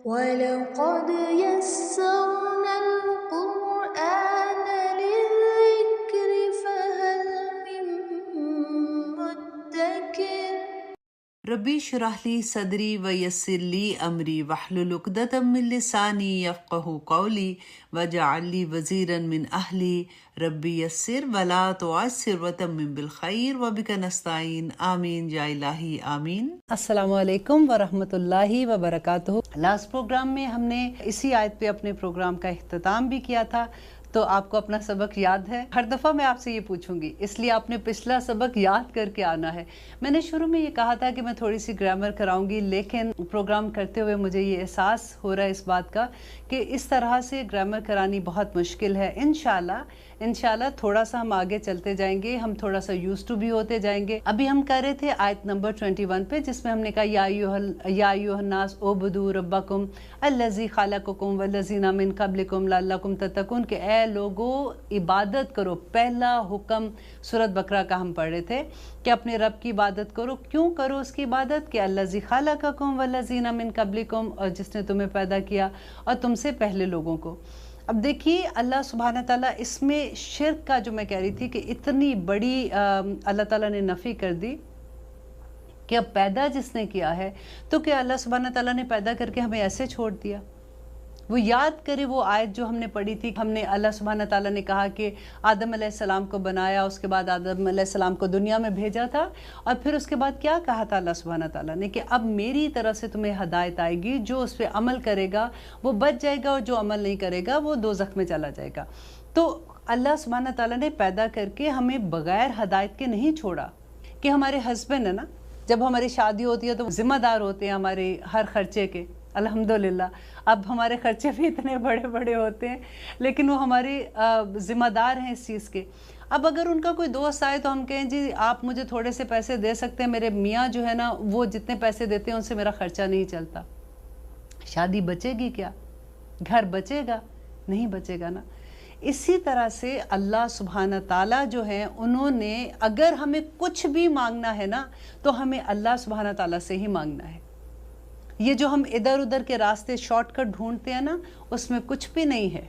وَلَقَدْ يَسَّرْنَا الْقُرْآنَ لِلذِّكْرِ فَهَلْ مِن مُّدَّكِرٍ ربی اشرح لی صدری ویسر لی امری واحلل عقدۃ من لسانی یفقہوا قولی واجعل لی وزیرا من اہلی ربی یسر ولا تعسر وتمم بالخیر وبک نستعین آمین یا الہی آمین۔ السلام علیکم ورحمۃ اللہ وبرکاتہ۔ لاسٹ پروگرام میں ہم نے اسی آیت پہ اپنے پروگرام کا اختتام بھی کیا تھا، تو آپ کو اپنا سبق یاد ہے؟ ہر دفعہ میں آپ سے یہ پوچھوں گی، اس لیے آپ نے پچھلا سبق یاد کر کے آنا ہے۔ میں نے شروع میں یہ کہا تھا کہ میں تھوڑی سی گرامر کراؤں گی، لیکن پروگرام کرتے ہوئے مجھے یہ احساس ہو رہا ہے اس بات کا کہ اس طرح سے گرامر کرانی بہت مشکل ہے۔ انشاءاللہ تھوڑا سا ہم آگے چلتے جائیں گے، ہم تھوڑا سا یوز ٹو بھی ہوتے جائیں گے۔ ابھی ہم کر رہے تھے آیت نمبر 21 پہ، جس میں ہم نے کہا یا ایھا الناس اعبدوا ربکم الذی خلقکم والذین من قبلکم لعلکم تتقون، کہ اے لوگو عبادت کرو۔ پہلا حکم سورۃ بقرہ کا ہم پڑھ رہے تھے کہ اپنے رب کی عبادت کرو۔ کیوں کرو اس کی عبادت؟ کہ الذی خلقکم والذین من قبلکم، اور جس نے تمہیں پیدا کیا اور تم سے پہلے لوگوں کو۔ اب دیکھیے اللہ سبحانہ تعالیٰ اس میں شرک کا، جو میں کہہ رہی تھی کہ اتنی بڑی اللہ تعالیٰ نے نفی کر دی کہ اب پیدا جس نے کیا ہے، تو کہ اللہ سبحانہ تعالیٰ نے پیدا کر کے ہمیں ایسے چھوڑ دیا؟ وہ یاد کرے وہ آیت جو ہم نے پڑھی تھی، ہم نے اللہ سبحانہ تعالیٰ نے کہا کہ آدم علیہ السلام کو بنایا، اس کے بعد آدم علیہ السلام کو دنیا میں بھیجا تھا، اور پھر اس کے بعد کیا کہا تھا اللہ سبحانہ تعالیٰ نے کہ اب میری طرف سے تمہیں ہدایت آئے گی، جو اس پہ عمل کرے گا وہ بچ جائے گا، اور جو عمل نہیں کرے گا وہ دوزخ میں چلا جائے گا۔ تو اللہ سبحانہ تعالیٰ نے پیدا کر کے ہمیں بغیر ہدایت کے نہیں چھوڑا۔ کہ ہمارے ہسبینڈ ہے نا، جب ہماری شادی ہوتی ہے تو ذمہ دار ہوتے ہیں ہمارے ہر خرچے کے، الحمدللہ۔ اب ہمارے خرچے بھی اتنے بڑے بڑے ہوتے ہیں، لیکن وہ ہمارے ذمہ دار ہیں اس چیز کے۔ اب اگر ان کا کوئی دوست آئے تو ہم کہیں جی آپ مجھے تھوڑے سے پیسے دے سکتے ہیں، میرے میاں جو ہے نا وہ جتنے پیسے دیتے ہیں ان سے میرا خرچہ نہیں چلتا، شادی بچے گی کیا؟ گھر بچے گا؟ نہیں بچے گا نا۔ اسی طرح سے اللہ سبحانہ تعالیٰ جو ہے، انہوں نے اگر ہمیں کچھ بھی مانگنا ہے نا تو ہمیں اللہ سبحانہ تعالیٰ سے ہی مانگنا ہے۔ یہ جو ہم ادھر ادھر کے راستے شارٹ کٹ ڈھونڈتے ہیں نا، اس میں کچھ بھی نہیں ہے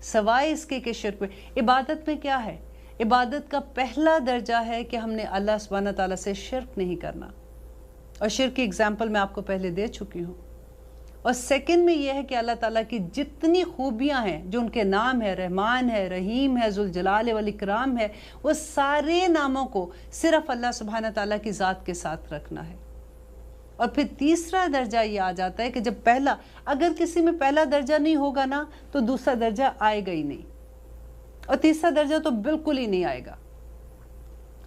سوائے اس کے کہ شرک میں۔ عبادت میں کیا ہے؟ عبادت کا پہلا درجہ ہے کہ ہم نے اللہ سبحانہ تعالیٰ سے شرک نہیں کرنا، اور شرک کی اگزامپل میں آپ کو پہلے دے چکی ہوں۔ اور سیکنڈ میں یہ ہے کہ اللہ تعالیٰ کی جتنی خوبیاں ہیں، جو ان کے نام ہے، رحمان ہے، رحیم ہے، ذوالجلال والاکرام ہے، وہ سارے ناموں کو صرف اللہ سبحانہ تعالیٰ کی ذات کے ساتھ رکھنا ہے۔ اور پھر تیسرا درجہ یہ آ جاتا ہے کہ جب پہلا، اگر کسی میں پہلا درجہ نہیں ہوگا نا تو دوسرا درجہ آئے گا ہی نہیں، اور تیسرا درجہ تو بالکل ہی نہیں آئے گا۔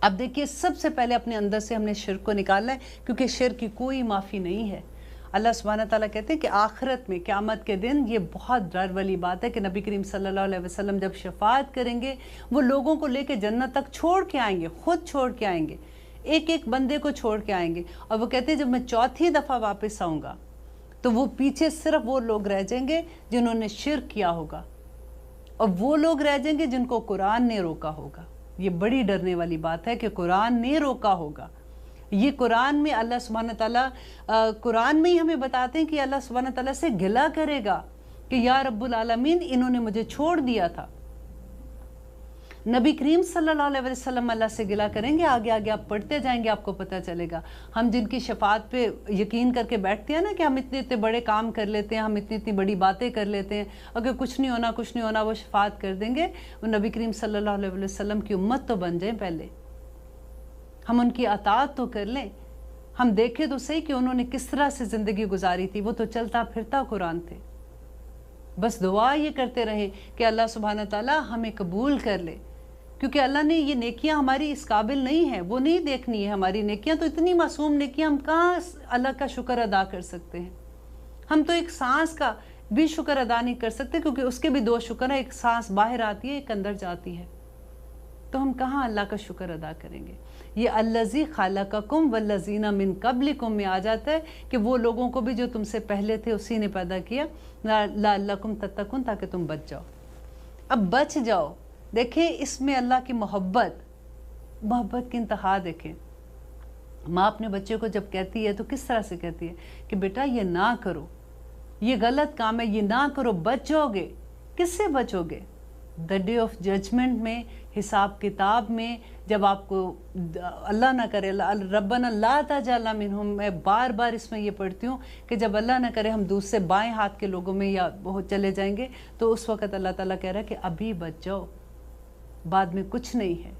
اب دیکھیے، سب سے پہلے اپنے اندر سے ہم نے شرک کو نکالنا ہے، کیونکہ شرک کی کوئی معافی نہیں ہے۔ اللہ سبحانہ تعالیٰ کہتے ہیں کہ آخرت میں، قیامت کے دن، یہ بہت ڈر والی بات ہے کہ نبی کریم صلی اللہ علیہ وسلم جب شفاعت کریں گے، وہ لوگوں کو لے کے جنت تک چھوڑ کے آئیں گے، خود چھوڑ کے آئیں گے، ایک ایک بندے کو چھوڑ کے آئیں گے، اور وہ کہتے ہیں جب میں چوتھی دفعہ واپس آؤں گا تو وہ پیچھے صرف وہ لوگ رہ جائیں گے جنہوں نے شرک کیا ہوگا، اور وہ لوگ رہ جائیں گے جن کو قرآن نے روکا ہوگا۔ یہ بڑی ڈرنے والی بات ہے کہ قرآن نے روکا ہوگا۔ یہ قرآن میں اللہ سبحانہ تعالیٰ قرآن میں ہی ہمیں بتاتے ہیں کہ اللہ سبحانہ تعالیٰ سے گلہ کرے گا کہ یا رب العالمین، انہوں نے مجھے چھوڑ دیا تھا۔ نبی کریم صلی اللہ علیہ وسلم اللہ سے گلہ کریں گے، آگے آگے آپ پڑھتے جائیں گے، آپ کو پتہ چلے گا۔ ہم جن کی شفاعت پہ یقین کر کے بیٹھتے ہیں نا کہ ہم اتنے اتنے بڑے کام کر لیتے ہیں، ہم اتنی اتنی بڑی باتیں کر لیتے ہیں، اگر کچھ نہیں ہونا کچھ نہیں ہونا، وہ شفاعت کر دیں گے۔ وہ نبی کریم صلی اللہ علیہ وسلم کی امت تو بن جائیں، پہلے ہم ان کی اطاعت تو کر لیں، ہم دیکھیں تو صحیح کہ انہوں نے کس طرح سے زندگی گزاری تھی۔ وہ تو چلتا پھرتا قرآن تھے۔ بس دعا یہ کرتے رہیں کہ اللہ سبحانہ تعالیٰ ہمیں قبول کر لے، کیونکہ اللہ نے یہ نیکیاں ہماری اس قابل نہیں ہیں، وہ نہیں دیکھنی ہے ہماری نیکیاں، تو اتنی معصوم نیکیاں ہم کہاں اللہ کا شکر ادا کر سکتے ہیں؟ ہم تو ایک سانس کا بھی شکر ادا نہیں کر سکتے، کیونکہ اس کے بھی دو شکر ہیں، ایک سانس باہر آتی ہے، ایک اندر جاتی ہے، تو ہم کہاں اللہ کا شکر ادا کریں گے؟ یہ الذی خلقکم والذین من قبلکم میں آ جاتا ہے کہ وہ لوگوں کو بھی جو تم سے پہلے تھے اسی نے پیدا کیا، لعلکم تتقون، تاکہ تم بچ جاؤ۔ اب بچ جاؤ، دیکھیں اس میں اللہ کی محبت کی انتہا دیکھیں۔ ماں اپنے بچے کو جب کہتی ہے تو کس طرح سے کہتی ہے کہ بیٹا یہ نہ کرو، یہ غلط کام ہے، یہ نہ کرو، بچ جاؤ گے۔ کس سے بچو گے؟ دا ڈے آف ججمنٹ میں، حساب کتاب میں، جب آپ کو اللہ نہ کرے، ربنا لا تجعلنا منہم، میں بار بار اس میں یہ پڑھتی ہوں کہ جب اللہ نہ کرے ہم دوسرے بائیں ہاتھ کے لوگوں میں یا بہت چلے جائیں گے، تو اس وقت اللہ تعالیٰ کہہ رہا ہے کہ ابھی بچ جاؤ، بعد میں کچھ نہیں ہے۔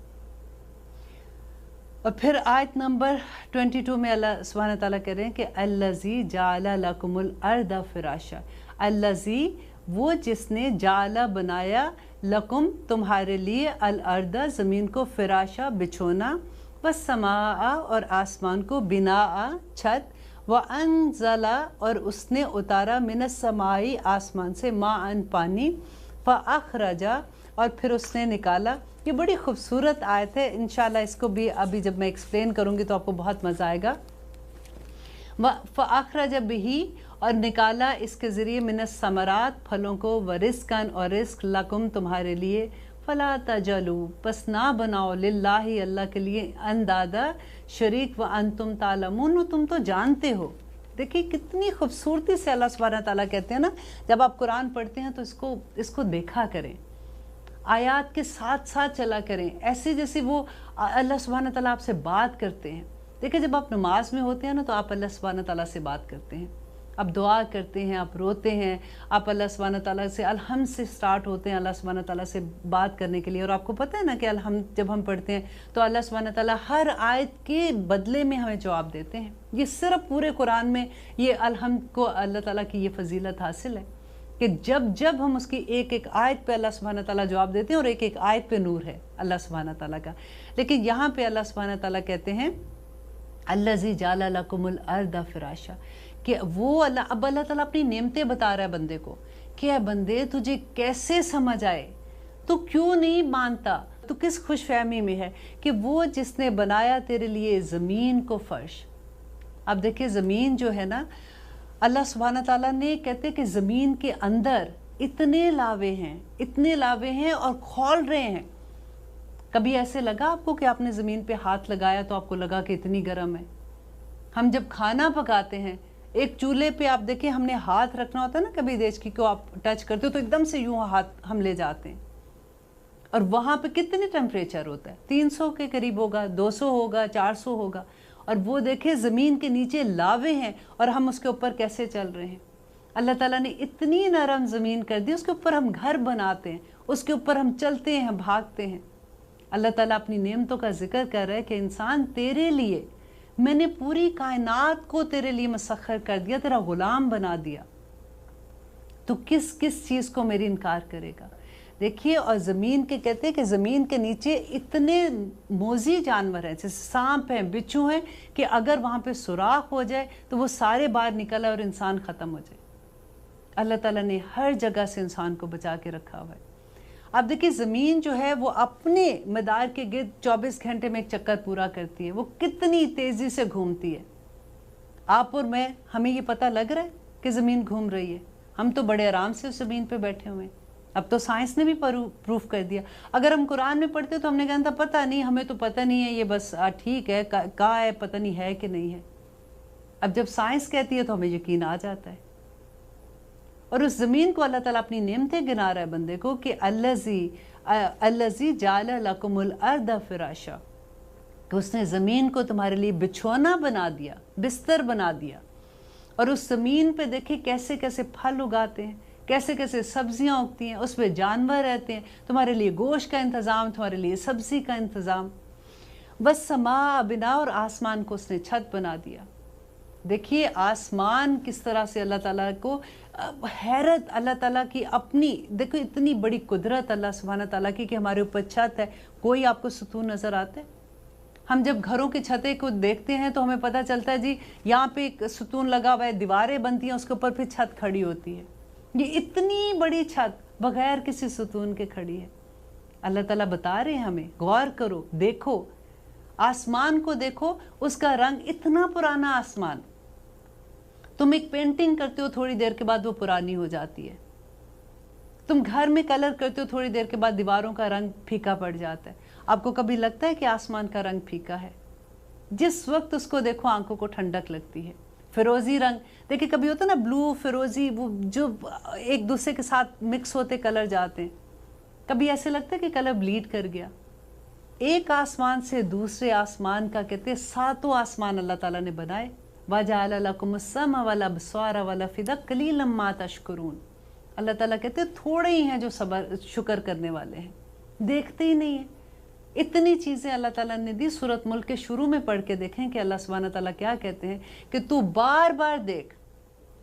اور پھر آیت نمبر 22 میں اللہ سبحانہ تعالیٰ کہہ رہے ہیں کہ الذی جعل لکم الارض فراشا، الذی وہ جس نے جعل بنایا، لکم تمہارے لیے، الارض زمین کو، فراشا بچھونا، والسماء اور آسمان کو، بناء چھت، وانزل اور اس نے اتارا، من السماء آسمان سے، ماء پانی، فاخرج اور پھر اس نے نکالا۔ یہ بڑی خوبصورت آیت ہے، انشاءاللہ اس کو بھی ابھی جب میں ایکسپلین کروں گی تو آپ کو بہت مزہ آئے گا۔ فَأَخْرَجَ بِهِ اور نکالا اس کے ذریعے، من الثمرات پھلوں کو، ورزقاً اور رزق، لکم تمہارے لیے، فَلَا تَجَلُوا پس نہ بناؤ، للہ اللہ کے لیے، اندادا شریک، وَأَنْتُمْ تَعْلَمُونَ تم تو جانتے ہو۔ دیکھیے کتنی خوبصورتی سے اللہ سبحانہ تعالیٰ کہتے ہیں نا، جب آپ قرآن پڑھتے ہیں تو اس کو دیکھا کریں، آیات کے ساتھ ساتھ چلا کریں، ایسے جیسے وہ اللہ سبحانہ تعالیٰ آپ سے بات کرتے ہیں۔ دیکھیں جب آپ نماز میں ہوتے ہیں نا تو آپ اللہ سبحانہ تعالیٰ سے بات کرتے ہیں، آپ دعا کرتے ہیں، آپ روتے ہیں، آپ اللہ سبحانہ تعالیٰ سے الحمد سے سٹارٹ ہوتے ہیں اللہ سبحانہ تعالیٰ سے بات کرنے کے لیے۔ اور آپ کو پتہ ہے نا کہ الحمد جب ہم پڑھتے ہیں تو اللہ سبحانہ تعالیٰ ہر آیت کے بدلے میں ہمیں جواب دیتے ہیں۔ یہ صرف پورے قرآن میں یہ الحمد کو اللہ تعالیٰ کی یہ فضیلت حاصل ہے کہ جب ہم اس کی ایک ایک آیت پہ اللہ سبحانہ تعالیٰ جواب دیتے ہیں، اور ایک ایک آیت پہ نور ہے اللہ سبحانہ تعالیٰ کا۔ لیکن یہاں پہ اللہ سبحانہ تعالیٰ کہتے ہیں الذی جعل لکم الارض فراشا، کہ وہ اب اللہ تعالیٰ اپنی نعمتیں بتا رہا ہے بندے کو کہ اے بندے تجھے کیسے سمجھ آئے، تو کیوں نہیں مانتا، تو کس خوش فہمی میں ہے کہ وہ جس نے بنایا تیرے لیے زمین کو فرش۔ اب دیکھیں زمین جو ہے نا، اللہ سبحانہ تعالیٰ نے کہتے کہ زمین کے اندر اتنے لاوے ہیں اور کھول رہے ہیں۔ کبھی ایسے لگا آپ کو کہ آپ نے زمین پہ ہاتھ لگایا تو آپ کو لگا کہ اتنی گرم ہے؟ ہم جب کھانا پکاتے ہیں ایک چولہے پہ، آپ دیکھیں ہم نے ہاتھ رکھنا ہوتا ہے نا، کبھی دیکھ کو آپ ٹچ کرتے ہو تو ایک دم سے یوں ہاتھ ہم لے جاتے ہیں، اور وہاں پہ کتنے ٹیمپریچر ہوتا ہے، 300 کے قریب ہوگا، 200 ہوگا، 400 ہوگا، اور وہ دیکھیں زمین کے نیچے لاوے ہیں اور ہم اس کے اوپر کیسے چل رہے ہیں۔ اللہ تعالیٰ نے اتنی نرم زمین کر دی، اس کے اوپر ہم گھر بناتے ہیں، اس کے اوپر ہم چلتے ہیں، بھاگتے ہیں۔ اللہ تعالیٰ اپنی نعمتوں کا ذکر کر رہا ہے کہ انسان تیرے لیے میں نے پوری کائنات کو تیرے لیے مسخر کر دیا، تیرا غلام بنا دیا، تو کس چیز کو میری انکار کرے گا؟ دیکھیے، اور زمین کے کہتے ہیں کہ زمین کے نیچے اتنے موذی جانور ہیں، جیسے سانپ ہیں، بچھو ہیں، کہ اگر وہاں پہ سوراخ ہو جائے تو وہ سارے باہر نکل آئے اور انسان ختم ہو جائے۔ اللہ تعالیٰ نے ہر جگہ سے انسان کو بچا کے رکھا ہوا ہے۔ اب دیکھیے زمین جو ہے وہ اپنے مدار کے گرد 24 گھنٹے میں ایک چکر پورا کرتی ہے، وہ کتنی تیزی سے گھومتی ہے۔ آپ اور میں، ہمیں یہ پتہ لگ رہا ہے کہ زمین گھوم رہی ہے؟ ہم تو بڑے آرام سے اس زمین پہ بیٹھے ہوئے ہیں۔ اب تو سائنس نے بھی پروف کر دیا۔ اگر ہم قرآن میں پڑھتے تو ہم نے کہا تھا پتہ نہیں، ہمیں تو پتہ نہیں ہے، یہ بس ٹھیک ہے، کہا ہے، پتہ نہیں ہے کہ نہیں ہے۔ اب جب سائنس کہتی ہے تو ہمیں یقین آ جاتا ہے۔ اور اس زمین کو اللہ تعالیٰ اپنی نعمتیں گنا رہا ہے بندے کو کہ الذی جعل لکم الارض فراشا، کہ اس نے زمین کو تمہارے لیے بچھونا بنا دیا، بستر بنا دیا، اور اس زمین پہ دیکھیں کیسے کیسے پھل اگاتے ہیں، کیسے کیسے سبزیاں اگتی ہیں، اس پہ جانور رہتے ہیں، تمہارے لیے گوشت کا انتظام، تمہارے لیے سبزی کا انتظام۔ والسماء بنا، اور آسمان کو اس نے چھت بنا دیا۔ دیکھیے آسمان کس طرح سے اللہ تعالیٰ کو حیرت، اللہ تعالیٰ کی اپنی، دیکھو اتنی بڑی قدرت اللہ سبحانہ تعالیٰ کی کہ ہمارے اوپر چھت ہے۔ کوئی آپ کو ستون نظر آتا ہے؟ ہم جب گھروں کی چھتیں کو دیکھتے ہیں تو ہمیں پتہ چلتا ہے جی یہاں پہ ایک ستون لگا ہوا ہے، دیواریں بنتی ہیں، اس کے اوپر پھر چھت کھڑی ہوتی ہے۔ یہ اتنی بڑی چھت بغیر کسی ستون کے کھڑی ہے۔ اللہ تعالیٰ بتا رہے ہیں ہمیں، غور کرو، دیکھو آسمان کو، دیکھو اس کا رنگ، اتنا پرانا آسمان۔ تم ایک پینٹنگ کرتے ہو، تھوڑی دیر کے بعد وہ پرانی ہو جاتی ہے۔ تم گھر میں کلر کرتے ہو، تھوڑی دیر کے بعد دیواروں کا رنگ پھیکا پڑ جاتا ہے۔ آپ کو کبھی لگتا ہے کہ آسمان کا رنگ پھیکا ہے؟ جس وقت اس کو دیکھو آنکھوں کو ٹھنڈک لگتی ہے۔ فیروزی رنگ دیکھیں کبھی ہوتا ہے نا بلو فیروزی وہ جو ایک دوسرے کے ساتھ مکس ہوتے کلر جاتے ہیں, کبھی ایسے لگتا ہے کہ کلر بلیڈ کر گیا. ایک آسمان سے دوسرے آسمان کا کہتے ہیں 7 آسمان اللہ تعالیٰ نے بنائے. وَجَعَلَ لَكُمُ السَّمْعَ وَالْأَبْصَارَ وَالْأَفْئِدَةَ قَلِيلًا مَا تَشْكُرُونَ. اللہ تعالیٰ کہتے ہیں تھوڑے ہی ہیں جو شکر کرنے والے ہیں, دیکھتے ہی نہیں ہیں. اتنی چیزیں اللہ تعالیٰ نے دی. سورۃ ملک کے شروع میں پڑھ کے دیکھیں کہ اللہ سبحانہ تعالیٰ کیا کہتے ہیں کہ تو بار بار دیکھ,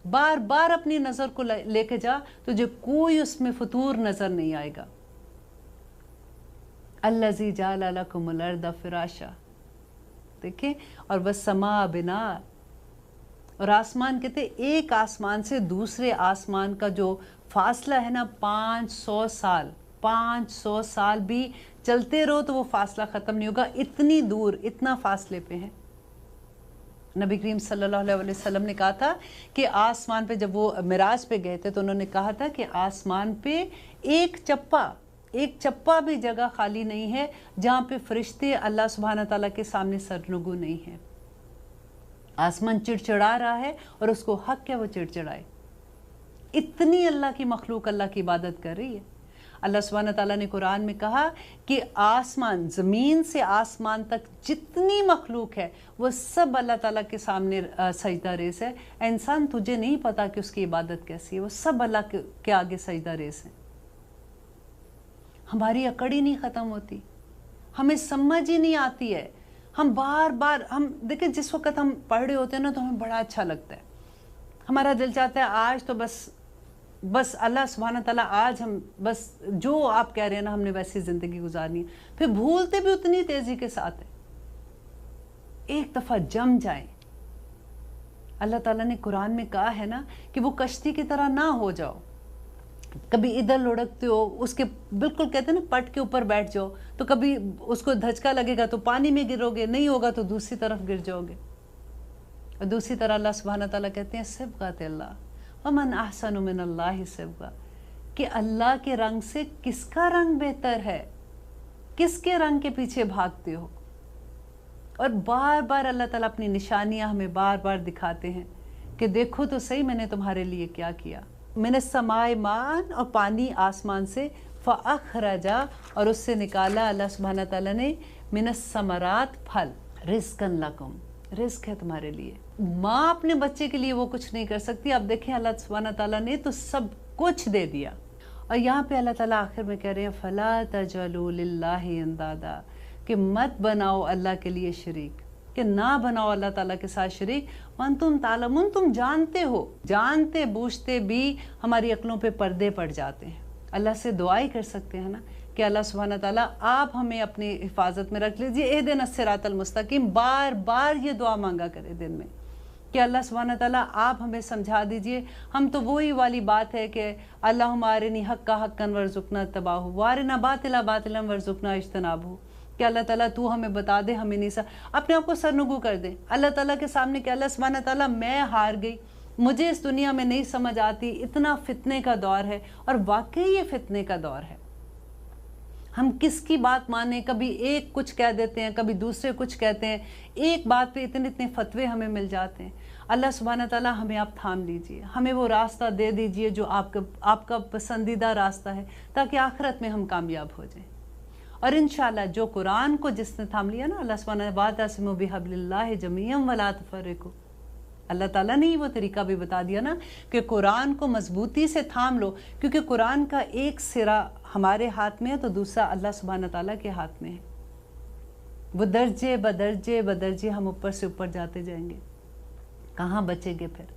بار بار اپنی نظر کو لے کے جا, تجھے کوئی اس میں فطور نظر نہیں آئے گا. الذی جعل لکم الارض فراشا, دیکھیں, اور والسماء بناء, اور آسمان کہتے ہیں ایک آسمان سے دوسرے آسمان کا جو فاصلہ ہے نا 500 سال, 500 سال بھی چلتے رہو تو وہ فاصلہ ختم نہیں ہوگا. اتنی دور, اتنا فاصلے پہ ہیں. نبی کریم صلی اللہ علیہ وسلم نے کہا تھا کہ آسمان پہ جب وہ معراج پہ گئے تھے تو انہوں نے کہا تھا کہ آسمان پہ ایک چپا بھی جگہ خالی نہیں ہے جہاں پہ فرشتے اللہ سبحانہ تعالیٰ کے سامنے سرنگو نہیں ہیں. آسمان چڑچڑا رہا ہے اور اس کو حق ہے وہ چڑچڑائے. اتنی اللہ کی مخلوق اللہ کی عبادت کر رہی ہے. اللہ سبحانہ تعالیٰ نے قرآن میں کہا کہ آسمان, زمین سے آسمان تک جتنی مخلوق ہے وہ سب اللہ تعالیٰ کے سامنے سجدہ ریز ہے. انسان تجھے نہیں پتا کہ اس کی عبادت کیسی ہے, وہ سب اللہ کے آگے سجدہ ریز ہیں. ہماری اکڑ ہی نہیں ختم ہوتی, ہمیں سمجھ ہی نہیں آتی ہے. ہم بار بار ہم دیکھیں جس وقت ہم پڑھ رہے ہوتے ہیں نا تو ہمیں بڑا اچھا لگتا ہے, ہمارا دل چاہتا ہے آج تو بس اللہ سبحانہ تعالیٰ آج ہم بس جو آپ کہہ رہے ہیں نا ہم نے ویسی زندگی گزارنی ہے. پھر بھولتے بھی اتنی تیزی کے ساتھ ہیں. ایک دفعہ جم جائیں. اللہ تعالیٰ نے قرآن میں کہا ہے نا کہ وہ کشتی کی طرح نہ ہو جاؤ. کبھی ادھر لڑکتے ہو, اس کے بالکل کہتے ہیں نا پٹ کے اوپر بیٹھ جاؤ تو کبھی اس کو دھچکا لگے گا تو پانی میں گرو گے, نہیں ہوگا تو دوسری طرف گر جاؤ گے. اور دوسری طرح اللہ سبحانہ تعالیٰ کہتے ہیں صبغۃ اللہ ومن احسن من اللہ صبغہ, کہ اللہ کے رنگ سے کس کا رنگ بہتر ہے, کس کے رنگ کے پیچھے بھاگتے ہو. اور بار بار اللہ تعالیٰ اپنی نشانیاں ہمیں بار بار دکھاتے ہیں کہ دیکھو تو صحیح میں نے تمہارے لیے کیا کیا. من السماء ماء, اور پانی آسمان سے, فاخرجا, اور اس سے نکالا اللہ سبحانہ تعالیٰ نے, من الثمرات, پھل, رزقا لکم, رزق ہے تمہارے لیے. ماں اپنے بچے کے لیے وہ کچھ نہیں کر سکتی. اب دیکھیں اللہ سبحانہ تعالیٰ نے تو سب کچھ دے دیا. اور یہاں پہ اللہ تعالیٰ آخر میں کہہ رہے ہیں فلا تجعلوا للہ اندادا, کہ مت بناؤ اللہ کے لیے شریک, کہ نہ بناؤ اللہ تعالیٰ کے ساتھ شریک. وانتم تعلمون, تم جانتے ہو, جانتے بوجھتے بھی ہماری عقلوں پہ پردے پڑ جاتے ہیں. اللہ سے دعا ہی کر سکتے ہیں نا کہ اللہ سبحانہ تعالیٰ آپ ہمیں اپنی حفاظت میں رکھ لیجئے. اہدنا الصراط المستقیم, بار بار یہ دعا مانگا کرے دن میں کہ اللہ سبحانہ تعالیٰ آپ ہمیں سمجھا دیجئے. ہم تو وہی والی بات ہے کہ اللہم ارنی حقا حقا وارزقنا اتباعہ وارنا باطلا باطلا وارزقنا اجتنابہ, کہ اللہ تعالیٰ تو ہمیں بتا دے, ہمیں نہیں اپنے آپ کو سرنگو کر دے اللہ تعالیٰ کے سامنے کہ اللہ سبحانہ تعالیٰ میں ہار گئی, مجھے اس دنیا میں نہیں سمجھ آتی, اتنا فتنے کا دور ہے. اور واقعی یہ فتنے کا دور ہے. ہم کس کی بات مانیں, کبھی ایک کچھ کہہ دیتے ہیں, کبھی دوسرے کچھ کہتے ہیں, ایک بات پہ اتنے فتوے ہمیں مل جاتے ہیں. اللہ سبحانہ تعالیٰ ہمیں آپ تھام لیجئے, ہمیں وہ راستہ دے دیجئے جو آپ کا پسندیدہ راستہ ہے, تاکہ آخرت میں ہم کامیاب ہو جائیں. اور انشاءاللہ جو قرآن کو جس نے تھام لیا نا, اللہ سبحانہ واعتصموا بحبل اللہ جمیعا ولا تفرقوا, اللہ تعالیٰ نے ہی وہ طریقہ بھی بتا دیا نا کہ قرآن کو مضبوطی سے تھام لو, کیونکہ قرآن کا ایک سرا ہمارے ہاتھ میں ہے تو دوسرا اللہ سبحانہ تعالیٰ کے ہاتھ میں ہے. وہ درجے بدرجے ہم اوپر سے اوپر جاتے جائیں گے, کہاں بچیں گے پھر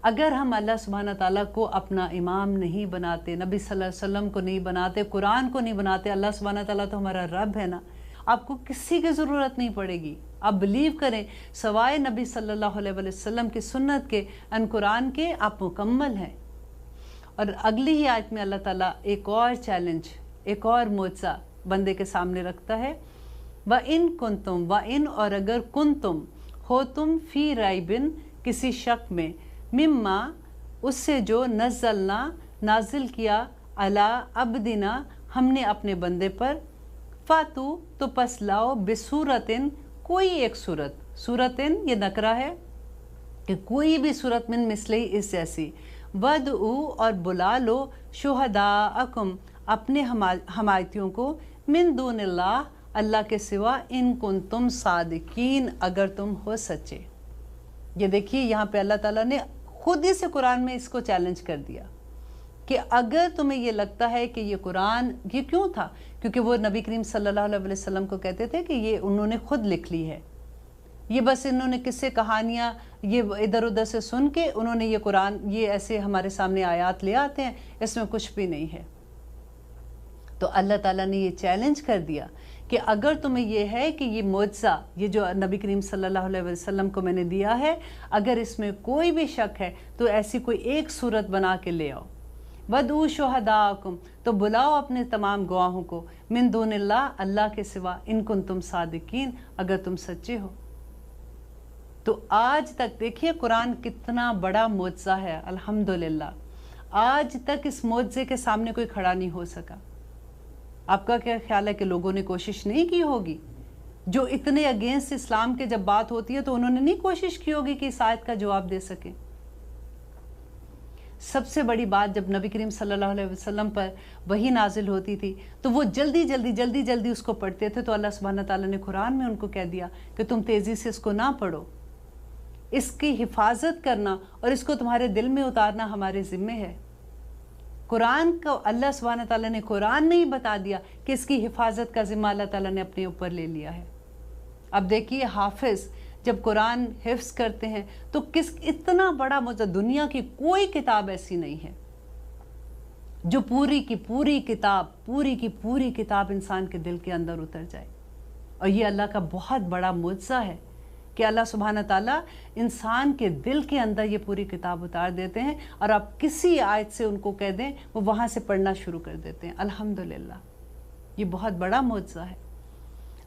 اگر ہم اللہ سبحانہ تعالیٰ کو اپنا امام نہیں بناتے, نبی صلی اللہ علیہ وسلم کو نہیں بناتے, قرآن کو نہیں بناتے. اللہ سبحانہ تعالیٰ تو ہمارا رب ہے نا, آپ کو کسی کی ضرورت نہیں پڑے گی. آپ بلیو کریں, سوائے نبی صلی اللہ علیہ وسلم کی سنت کے, ان قرآن کے, آپ مکمل ہیں. اور اگلی ہی آیت میں اللہ تعالیٰ ایک اور چیلنج, ایک اور معجزہ بندے کے سامنے رکھتا ہے. وَإِن كُنتُم, وَإِن, اور اگر کنتم ہو تم, فی ریبن, کسی شک میں, مما, اس سے جو نزلنا, نازل کیا, علی عبدنا, ہم نے اپنے بندے پر, فاتو, تو پس لاؤ, بصورتن, کوئی ایک صورت, صورتن یہ نکرہ ہے کہ کہ کوئی بھی صورت من مثلی اس جیسی، ودعو اور بلا لو شہداءکم اپنے حمایتیوں کو، من دون اللہ اللہ کے سوا، ان کنتم صادقین اگر تم ہو سچے۔ یہ دیکھیے یہاں پہ اللہ تعالیٰ نے خود ہی سے قرآن میں اس کو چیلنج کر دیا کہ اگر تمہیں یہ لگتا ہے کہ یہ قرآن، یہ کیوں تھا؟ کیونکہ وہ نبی کریم صلی اللہ علیہ وسلم کو کہتے تھے کہ یہ انہوں نے خود لکھ لی ہے، یہ بس انہوں نے قصے کہانیاں یہ ادھر ادھر سے سن کے انہوں نے یہ قرآن یہ ایسے ہمارے سامنے آیات لے آتے ہیں، اس میں کچھ بھی نہیں ہے۔ تو اللہ تعالیٰ نے یہ چیلنج کر دیا کہ اگر تمہیں یہ ہے کہ یہ معجزہ، یہ جو نبی کریم صلی اللہ علیہ وسلم کو میں نے دیا ہے، اگر اس میں کوئی بھی شک ہے تو ایسی کوئی ایک صورت بنا کے لے آؤ۔ وَدْعُوا شُهَدَاءَكُمْ تو بلاؤ اپنے تمام گواہوں کو، من دون اللہ اللہ کے سوا، ان کنتم صادقین اگر تم سچے ہو۔ تو آج تک دیکھیے قرآن کتنا بڑا معجزہ ہے، الحمدللہ آج تک اس معجزے کے سامنے کوئی کھڑا نہیں ہو سکا۔ آپ کا کیا خیال ہے کہ لوگوں نے کوشش نہیں کی ہوگی؟ جو اتنے اگینسٹ اسلام کے جب بات ہوتی ہے تو انہوں نے نہیں کوشش کی ہوگی کہ اس آیت کا جواب دے سکیں؟ سب سے بڑی بات جب نبی کریم صلی اللہ علیہ وسلم پر وحی نازل ہوتی تھی تو وہ جلدی اس کو پڑھتے تھے، تو اللہ سبحانہ تعالیٰ نے قرآن میں ان کو کہہ دیا کہ تم تیزی سے اس کو نہ پڑھو، اس کی حفاظت کرنا اور اس کو تمہارے دل میں اتارنا ہمارے ذمے ہے۔ قرآن کو اللہ سبحانہ تعالیٰ نے قرآن میں ہی بتا دیا کہ اس کی حفاظت کا ذمہ اللہ تعالیٰ نے اپنے اوپر لے لیا ہے۔ اب دیکھیے حافظ جب قرآن حفظ کرتے ہیں تو اتنا بڑا معجزہ، دنیا کی کوئی کتاب ایسی نہیں ہے جو پوری کی پوری کتاب انسان کے دل کے اندر اتر جائے، اور یہ اللہ کا بہت بڑا معجزہ ہے کہ اللہ سبحانہ تعالیٰ انسان کے دل کے اندر یہ پوری کتاب اتار دیتے ہیں، اور آپ کسی آیت سے ان کو کہہ دیں وہ وہاں سے پڑھنا شروع کر دیتے ہیں۔ الحمدللہ یہ بہت بڑا معجزہ ہے،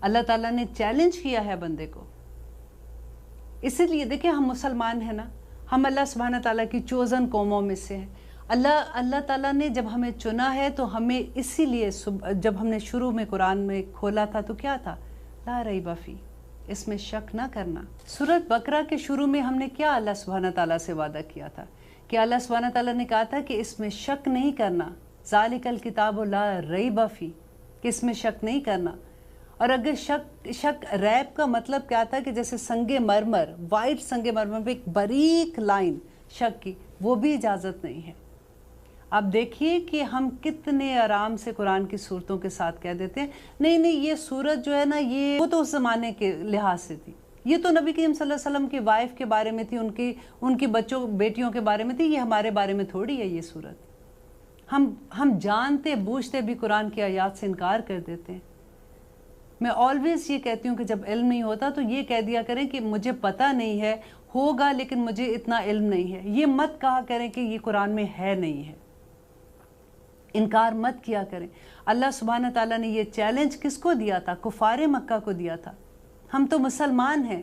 اللہ تعالیٰ نے چیلنج کیا ہے بندے کو۔ اسی لیے دیکھیں ہم مسلمان ہیں نا، ہم اللہ سبحانہ تعالیٰ کی چوزن قوموں میں سے ہیں۔ اللہ تعالیٰ نے جب ہمیں چنا ہے تو ہمیں اسی لیے جب ہم نے شروع میں قرآن میں کھولا تھا تو کیا تھا؟ لا ریب فیہ، اس میں شک نہ کرنا۔ سورۃ بقرہ کے شروع میں ہم نے کیا اللہ سبحانہ تعالیٰ سے وعدہ کیا تھا کہ اللہ سبحانہ تعالیٰ نے کہا تھا کہ اس میں شک نہیں کرنا، ذالک الکتاب لا ریب فیہ، کہ اس میں شک نہیں کرنا۔ اور اگر شک ریب کا مطلب کیا تھا کہ جیسے سنگ مرمر، وائٹ سنگ مرمر پہ ایک باریک لائن شک کی، وہ بھی اجازت نہیں ہے۔ اب دیکھیے کہ ہم کتنے آرام سے قرآن کی صورتوں کے ساتھ کہہ دیتے ہیں نہیں یہ صورت جو ہے نا وہ تو اس زمانے کے لحاظ سے تھی، یہ تو نبی کریم صلی اللہ علیہ وسلم کی وائف کے بارے میں تھی، ان کی بچوں بیٹیوں کے بارے میں تھی، یہ ہمارے بارے میں تھوڑی ہے یہ صورت۔ ہم جانتے بوجھتے بھی قرآن کی آیات سے انکار کر دیتے ہیں۔ میں آلویز یہ کہتی ہوں کہ جب علم نہیں ہوتا تو یہ کہہ دیا کریں کہ مجھے پتہ نہیں ہے، ہوگا لیکن مجھے اتنا علم نہیں ہے۔ یہ مت کہا کریں کہ یہ قرآن میں ہے نہیں ہے، انکار مت کیا کریں۔ اللہ سبحانہ تعالیٰ نے یہ چیلنج کس کو دیا تھا؟ کفار مکہ کو دیا تھا۔ ہم تو مسلمان ہیں،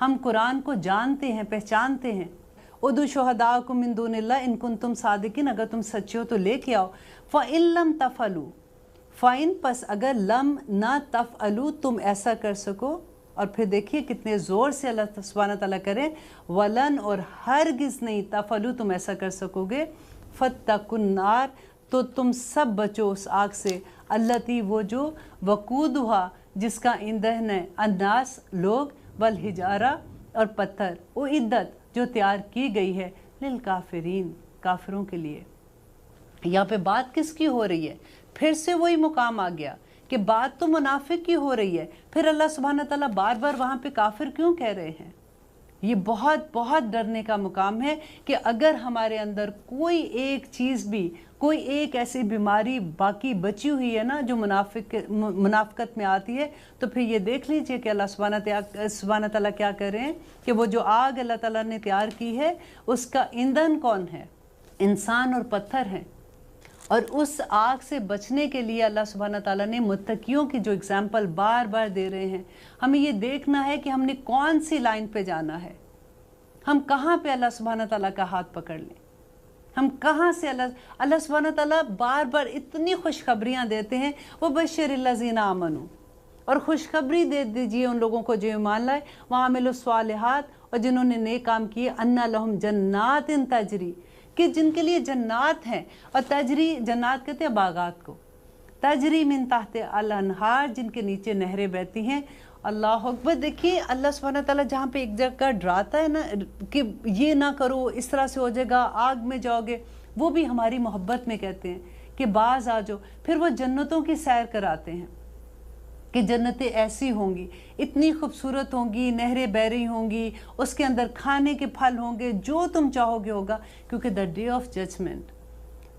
ہم قرآن کو جانتے ہیں، پہچانتے ہیں۔ ادعوا شہداءکم من دون اللہ ان کنتم صادقین، اگر تم سچے ہو تو لے کے آؤ۔ فَإِن لَمْ تَفْعَلُوا، فائن پس اگر لم نہ تفعلوا تم ایسا کر سکو، اور پھر دیکھیے کتنے زور سے اللہ سبحانہ تعالیٰ کریں، ولن اور ہرگز نہیں تفعلوا تم ایسا کر سکو گے، فاتقوا النار تو تم سب بچو اس آگ سے، التی وہ جو وقودھا جس کا ایندھن ہے، الناس لوگ، والحجارہ اور پتھر، اعدت جو تیار کی گئی ہے، للکافرین کافروں کے لیے۔ یہاں پہ بات کس کی ہو رہی ہے؟ پھر سے وہی مقام آ گیا کہ بات تو منافق کی ہو رہی ہے، پھر اللہ سبحانہ تعالیٰ بار بار وہاں پہ کافر کیوں کہہ رہے ہیں؟ یہ بہت بہت ڈرنے کا مقام ہے کہ اگر ہمارے اندر کوئی ایک چیز بھی، کوئی ایک ایسی بیماری باقی بچی ہوئی ہے نا جو منافقت میں آتی ہے، تو پھر یہ دیکھ لیجئے کہ اللہ سبحانہ تعالیٰ کیا کر رہے ہیں کہ وہ جو آگ اللہ تعالیٰ نے تیار کی ہے اس کا ایندھن کون ہے؟ انسان اور پتھر ہیں۔ اور اس آگ سے بچنے کے لیے اللہ سبحانہ تعالیٰ نے متقیوں کی جو اگزامپل بار بار دے رہے ہیں، ہمیں یہ دیکھنا ہے کہ ہم نے کون سی لائن پہ جانا ہے، ہم کہاں پہ اللہ سبحانہ تعالیٰ کا ہاتھ پکڑ لیں، ہم کہاں سے اللہ سبحانہ تعالیٰ بار بار اتنی خوشخبریاں دیتے ہیں، وَبَشِّرِ الَّذِينَ آمَنُوا، اور خوشخبری دے دیجیے ان لوگوں کو جو ایمان لائے، وعملوا الصالحات، اور جنہوں نے نیک کام کیے، ان لہم جنات تجری، کہ جن کے لیے جنات ہیں، اور تجری جنات کہتے ہیں باغات کو، تجری من تحت الانہار، جن کے نیچے نہریں بہتی ہیں۔ اللہ اکبر۔ دیکھیے اللہ سبحانہ تعالیٰ جہاں پہ ایک جگہ ڈراتا ہے نا کہ یہ نہ کرو، اس طرح سے ہو جائے گا، آگ میں جاؤ گے، وہ بھی ہماری محبت میں کہتے ہیں کہ باز آ جاؤ۔ پھر وہ جنتوں کی سیر کراتے ہیں کہ جنتیں ایسی ہوں گی، اتنی خوبصورت ہوں گی، نہریں بہہ رہی ہوں گی، اس کے اندر کھانے کے پھل ہوں گے، جو تم چاہو گے ہوگا، کیونکہ دا ڈے آف ججمنٹ،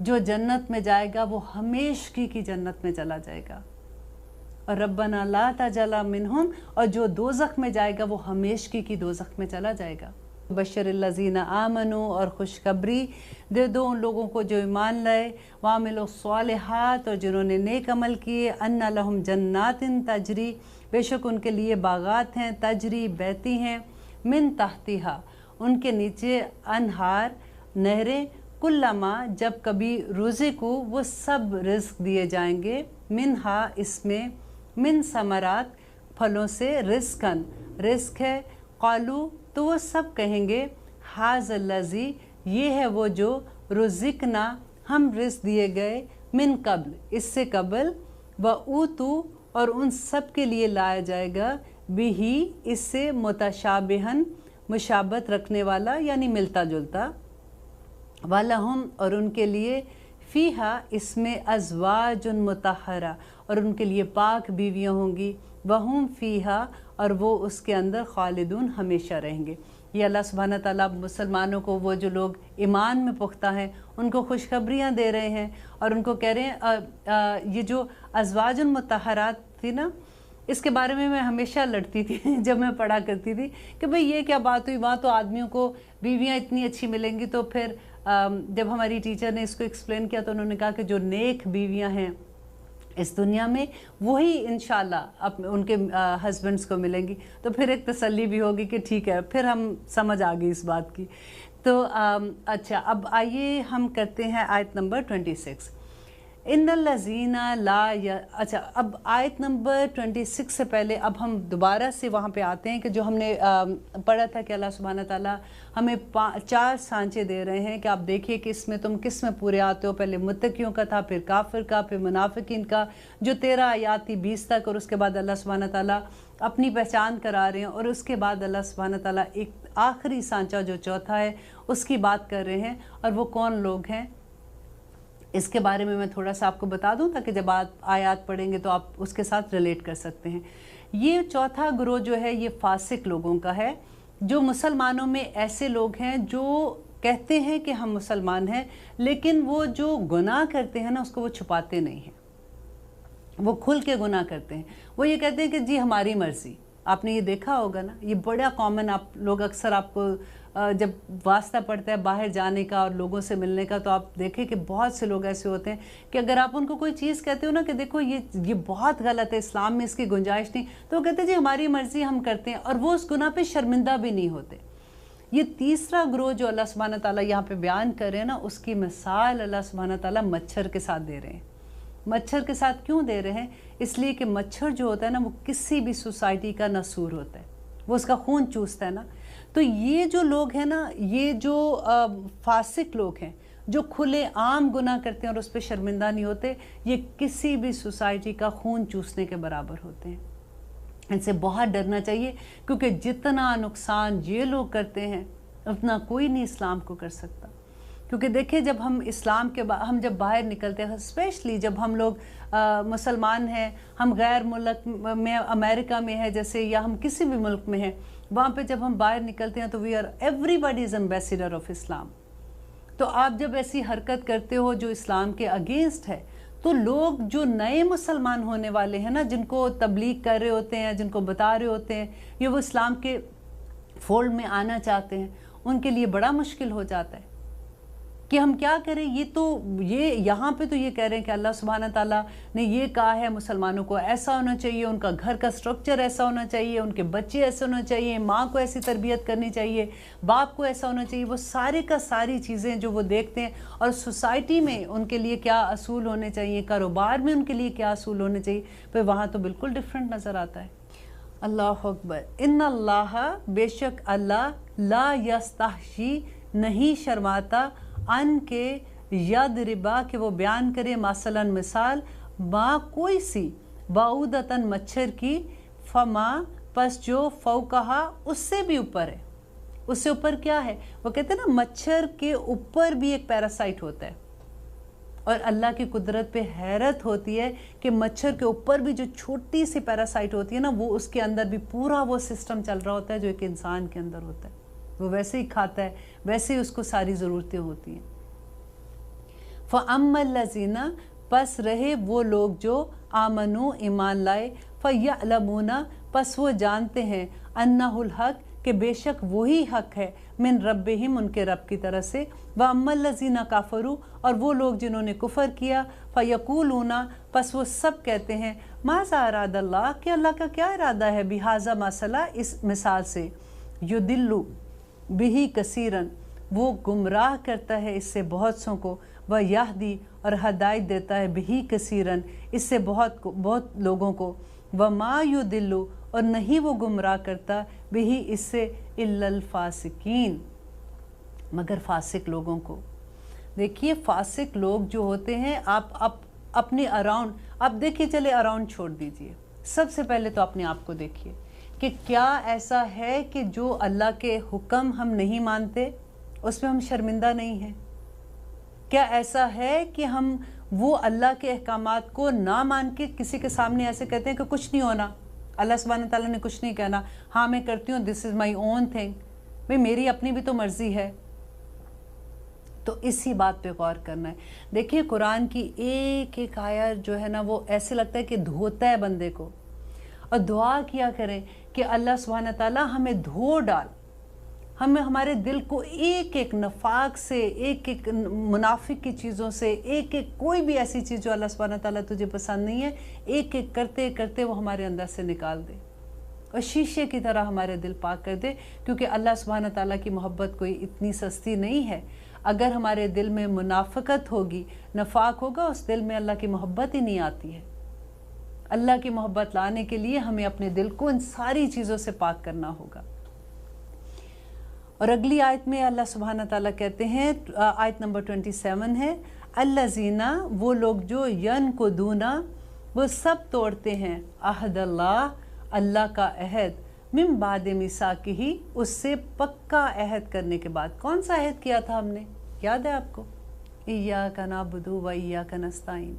جو جنت میں جائے گا وہ ہمیشگی کی جنت میں چلا جائے گا، اور ربنا لا تجعلنا منہم، اور جو دوزخ میں جائے گا وہ ہمیشگی کی دوزخ میں چلا جائے گا۔ بشر الذین آمنوا، اور خوشخبری دے دو ان لوگوں کو جو ایمان لائے، وعملوا الصالحات، اور جنہوں نے نیک عمل کیے، ان لہم جنات تجری، بے شک ان کے لیے باغات ہیں، تجری بہتی ہیں، من تحتہا، ان کے نیچے، انہار نہریں، کلما جب کبھی رزقو، وہ سب رزق دیے جائیں گے، منہا اس میں، من ثمرات پھلوں سے، رزقن رزق ہے، قالو تو وہ سب کہیں گے، ھذا الذی یہ ہے وہ جو، رزقنا ہم رزق دیے گئے، من قبل اس سے قبل، وَأُوتُوا اور ان سب کے لیے لایا جائے گا، بِہِ اس سے، متشابہن مشابہت رکھنے والا یعنی ملتا جلتا، وَلَهُمْ اور ان کے لیے، فیہا اس میں، ازواج مطہرہ اور ان کے لیے پاک بیویاں ہوں گی، وَهُمْ فیہا اور وہ اس کے اندر، خالدون ہمیشہ رہیں گے۔ یہ اللہ سبحانہ تعالیٰ مسلمانوں کو، وہ جو لوگ ایمان میں پختہ ہیں، ان کو خوشخبریاں دے رہے ہیں، اور ان کو کہہ رہے ہیں، یہ جو ازواج مطہرات تھی نا، اس کے بارے میں ہمیشہ لڑتی تھی جب میں پڑھا کرتی تھی کہ بھئی یہ کیا بات ہوئی، وہاں تو آدمیوں کو بیویاں اتنی اچھی ملیں گی، تو پھر جب ہماری ٹیچر نے اس کو ایکسپلین کیا تو انہوں نے کہا کہ جو نیک بیویاں ہیں اس دنیا میں، وہی انشاءاللہ ان کے ہسبینڈس کو ملیں گی، تو پھر ایک تسلی بھی ہوگی کہ ٹھیک ہے، پھر ہم سمجھ آ گئی اس بات کی۔ تو اچھا، اب آئیے ہم کرتے ہیں آیت نمبر 26۔ ان الذین لا اچھا، اب آیت نمبر 26 سے پہلے اب ہم دوبارہ سے وہاں پہ آتے ہیں کہ جو ہم نے پڑھا تھا کہ اللہ سبحانہ تعالیٰ ہمیں 4 سانچے دے رہے ہیں کہ آپ دیکھیے کہ اس میں تم کس میں پورے آتے ہو۔ پہلے متقیوں کا تھا، پھر کافر کا، پھر منافقین کا، جو 13 آیات تھی 20 تک، اور اس کے بعد اللہ سبحانہ تعالیٰ اپنی پہچان کرا رہے ہیں، اور اس کے بعد اللہ سبحانہ تعالیٰ ایک آخری سانچہ جو چوتھا ہے اس کی بات کر رہے ہیں، اور وہ کون لوگ ہیں اس کے بارے میں تھوڑا سا آپ کو بتا دوں تاکہ جب آپ آیات پڑھیں گے تو آپ اس کے ساتھ ریلیٹ کر سکتے ہیں۔ یہ چوتھا گروہ جو ہے یہ فاسق لوگوں کا ہے، جو مسلمانوں میں ایسے لوگ ہیں جو کہتے ہیں کہ ہم مسلمان ہیں، لیکن وہ جو گناہ کرتے ہیں نا اس کو وہ چھپاتے نہیں ہیں، وہ کھل کے گناہ کرتے ہیں۔ وہ یہ کہتے ہیں کہ جی ہماری مرضی۔ آپ نے یہ دیکھا ہوگا نا، یہ بڑا کامن، آپ لوگ اکثر، آپ کو جب واسطہ پڑتا ہے باہر جانے کا اور لوگوں سے ملنے کا، تو آپ دیکھیں کہ بہت سے لوگ ایسے ہوتے ہیں کہ اگر آپ ان کو کوئی چیز کہتے ہو نا کہ دیکھو یہ بہت غلط ہے، اسلام میں اس کی گنجائش نہیں، تو وہ کہتے ہیں جی ہماری مرضی، ہم کرتے ہیں، اور وہ اس گناہ پہ شرمندہ بھی نہیں ہوتے۔ یہ تیسرا گروہ جو اللہ سبحانہ تعالیٰ یہاں پہ بیان کر رہے ہیں نا، اس کی مثال اللہ سبحانہ تعالیٰ مچھر کے ساتھ دے رہے ہیں۔ مچھر کے ساتھ کیوں دے رہے ہیں؟ اس لیے کہ مچھر جو ہوتا ہے نا وہ کسی بھی سوسائٹی کا نسور ہوتا ہے، وہ اس کا خون چوستا ہے نا۔ تو یہ جو لوگ ہیں نا، یہ جو فاسق لوگ ہیں جو کھلے عام گناہ کرتے ہیں اور اس پہ شرمندہ نہیں ہوتے، یہ کسی بھی سوسائٹی کا خون چوسنے کے برابر ہوتے ہیں۔ ان سے بہت ڈرنا چاہیے، کیونکہ جتنا نقصان یہ لوگ کرتے ہیں اتنا کوئی نہیں اسلام کو کر سکتا۔ کیونکہ دیکھیں جب ہم اسلام کے ہم جب باہر نکلتے ہیں، اسپیشلی جب ہم لوگ مسلمان ہیں، ہم غیر ملک میں، امریکہ میں ہے جیسے، یا ہم کسی بھی ملک میں ہیں، وہاں پہ جب ہم باہر نکلتے ہیں تو we are every body is ambassador of Islam. تو آپ جب ایسی حرکت کرتے ہو جو اسلام کے اگینسٹ ہے، تو لوگ جو نئے مسلمان ہونے والے ہیں نا، جن کو تبلیغ کر رہے ہوتے ہیں، جن کو بتا رہے ہوتے ہیں، یا وہ اسلام کے فولڈ میں آنا چاہتے ہیں، ان کے لیے بڑا مشکل ہو جاتا ہے۔ کہ ہم کیا کریں. یہ یہاں پہ تو یہ کہہ رہے ہیں کہ اللہ سبحانہ تعالیٰ نے یہ کہا ہے مسلمانوں کو ایسا ہونا چاہیے, ان کا گھر کا سٹرکچر ایسا ہونا چاہیے, ان کے بچے ایسے ہونا چاہیے, ماں کو ایسی تربیت کرنی چاہیے, باپ کو ایسا ہونا چاہیے. وہ سارے کا ساری چیزیں جو وہ دیکھتے ہیں, اور سوسائٹی میں ان کے لیے کیا اصول ہونے چاہیے, کاروبار میں ان کے لیے کیا اصول ہونے چاہیے, پھر وہاں تو بالکل ڈیفرنٹ نظر آتا ہے. اللہ اکبر. ان اللہ, بے شک اللہ, لا یستحشی, نہیں شرماتا, ان کے ید ربا, کہ وہ بیان کرے, مثلا مثال, ما کوئی سی, بعودتاً مچھر کی, فما پس جو, فوقہا اس سے بھی اوپر ہے. اس سے اوپر کیا ہے؟ وہ کہتے ہیں نا مچھر کے اوپر بھی ایک پیراسائٹ ہوتا ہے, اور اللہ کی قدرت پہ حیرت ہوتی ہے کہ مچھر کے اوپر بھی جو چھوٹی سی پیراسائٹ ہوتی ہے نا, وہ اس کے اندر بھی پورا وہ سسٹم چل رہا ہوتا ہے جو ایک انسان کے اندر ہوتا ہے. وہ ویسے ہی کھاتا ہے, ویسے ہی اس کو ساری ضرورتیں ہوتی ہیں. فَأَمَّا الَّذِينَ, پس رہے وہ لوگ جو, آمنو, ایمان لائے, فَيَعْلَمُونَ, پس وہ جانتے ہیں, أَنَّهُ الْحَقُ, کہ بے شک وہی حق ہے, من ربہم, ان کے رب کی طرف سے. وَأَمَّا الَّذِينَ كَفَرُوا, اور وہ لوگ جنہوں نے کفر کیا, فَيَقُولُونَ, پس وہ سب کہتے ہیں, مَاذَا أَرَادَ اللَّهُ, کہ اللہ کا کیا ارادہ ہے, بِهَذَا مسئلہ, اس مثال سے, يُضِلُّ بِهِ كَثِيرًا, وہ گمراہ کرتا ہے اس سے بہت سوں کو, وَيَهْدِي, اور ہدایت دیتا ہے, بِهِ كَثِيرًا, اس سے بہت لوگوں کو, وَمَا يُضِلُّ, اور نہیں وہ گمراہ کرتا, بِهِ, اس سے, إِلَّا الْفَاسِقِينَ, مگر فاسق لوگوں کو. دیکھیے فاسق لوگ جو ہوتے ہیں, آپ اپنے اراؤنڈ, آپ دیکھیے, چلے اراؤنڈ چھوڑ دیجئے, سب سے پہلے تو اپنے آپ کو دیکھیے کہ کیا ایسا ہے کہ جو اللہ کے حکم ہم نہیں مانتے, اس میں ہم شرمندہ نہیں ہیں؟ کیا ایسا ہے کہ ہم وہ اللہ کے احکامات کو نہ مان کے کسی کے سامنے ایسے کہتے ہیں کہ کچھ نہیں ہونا, اللہ سبحانہ تعالیٰ نے کچھ نہیں کہنا, ہاں میں کرتی ہوں, دس از مائی اون تھنگ, بھئی میری اپنی بھی تو مرضی ہے. تو اسی بات پہ غور کرنا ہے. دیکھیے قرآن کی ایک ایک آیت جو ہے نا, وہ ایسے لگتا ہے کہ دھوتا ہے بندے کو. اور دعا کیا کریں کہ اللہ سبحانہ تعالیٰ ہمیں دھو ڈال, ہمیں ہمارے دل کو ایک ایک نفاق سے, ایک ایک منافق کی چیزوں سے, ایک ایک کوئی بھی ایسی چیز جو اللہ سبحانہ تعالیٰ تجھے پسند نہیں ہے, ایک ایک کرتے کرتے وہ ہمارے اندر سے نکال دے, اور شیشے کی طرح ہمارے دل پاک کر دے. کیونکہ اللہ سبحانہ تعالیٰ کی محبت کوئی اتنی سستی نہیں ہے. اگر ہمارے دل میں منافقت ہوگی, نفاق ہوگا, اس دل میں اللہ کی محبت ہی نہیں آتی ہے. اللہ کی محبت لانے کے لیے ہمیں اپنے دل کو ان ساری چیزوں سے پاک کرنا ہوگا. اور اگلی آیت میں اللہ سبحانہ تعالیٰ کہتے ہیں, آیت نمبر 27 ہے, الذین, وہ لوگ جو, ینقضون, وہ سب توڑتے ہیں, عہد اللہ, اللہ کا عہد, من بعد میثاقہ, اس سے پکا عہد کرنے کے بعد. کون سا عہد کیا تھا ہم نے, یاد ہے آپ کو؟ ایاک نعبد و ایاک نستعین.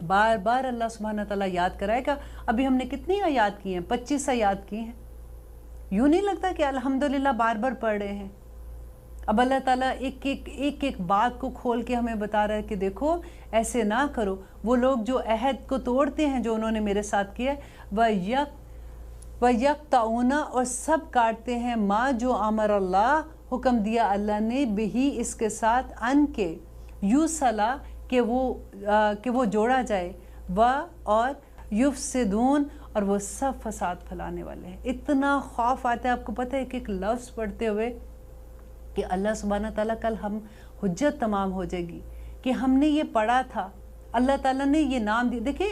بار بار اللہ سبحانہ تعالیٰ یاد کرائے گا. ابھی ہم نے کتنی آیات کی ہیں, 25 آیات کی ہیں. یوں نہیں لگتا کہ الحمدللہ بار بار پڑھ رہے ہیں. اب اللہ تعالیٰ ایک ایک بات کو کھول کے ہمیں بتا رہا ہے کہ دیکھو ایسے نہ کرو. وہ لوگ جو عہد کو توڑتے ہیں جو انہوں نے میرے ساتھ کیا, وَيَقْطَعُونَ, اور سب کاٹتے ہیں, ما, جو امر اللہ, حکم دیا اللہ نے, بہی, اس کے ساتھ, ان کے, یوصلا, کہ وہ جوڑا جائے, اور یفسدون, اور وہ سب فساد پھیلانے والے ہیں. اتنا خوف آتا ہے آپ کو پتہ ہے ایک ایک لفظ پڑھتے ہوئے کہ اللہ سبحانہ تعالیٰ کل ہم حجت تمام ہو جائے گی کہ ہم نے یہ پڑھا تھا, اللہ تعالیٰ نے یہ نام دی. دیکھیں